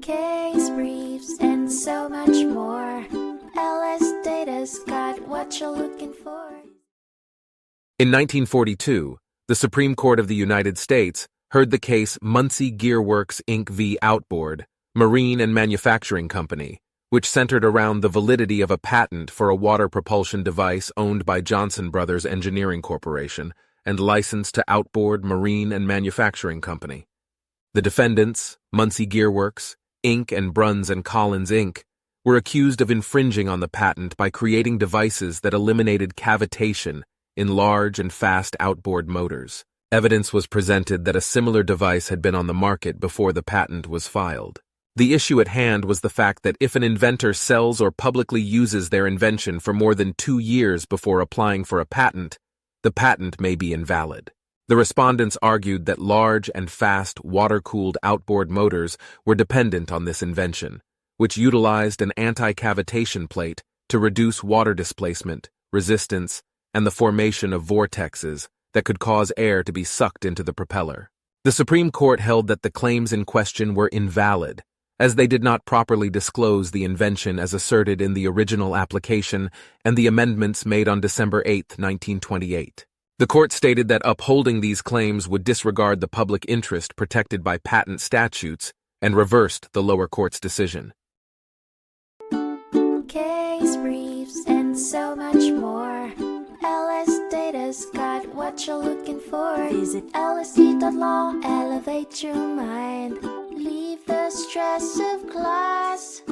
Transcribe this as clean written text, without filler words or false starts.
case briefs, and so much more. LSData's got what you're looking for. In 1942, the Supreme Court of the United States heard the case Muncie Gearworks Inc. v. Outboard, Marine and Manufacturing Company, which centered around the validity of a patent for a water propulsion device owned by Johnson Brothers Engineering Corporation and licensed to Outboard Marine and Manufacturing Company. The defendants, Muncie Gearworks, Inc. and Bruns and Collins, Inc., were accused of infringing on the patent by creating devices that eliminated cavitation in large and fast outboard motors. Evidence was presented that a similar device had been on the market before the patent was filed. The issue at hand was the fact that if an inventor sells or publicly uses their invention for more than 2 years before applying for a patent, the patent may be invalid. The respondents argued that large and fast water-cooled outboard motors were dependent on this invention, which utilized an anti-cavitation plate to reduce water displacement, resistance, and the formation of vortexes that could cause air to be sucked into the propeller. The Supreme Court held that the claims in question were invalid, as they did not properly disclose the invention as asserted in the original application and the amendments made on December 8, 1928. The court stated that upholding these claims would disregard the public interest protected by patent statutes and reversed the lower court's decision. Case briefs, and so much more. LSData's got what you're looking for. Visit lsd.law, elevate your mind. Leave the stress of class.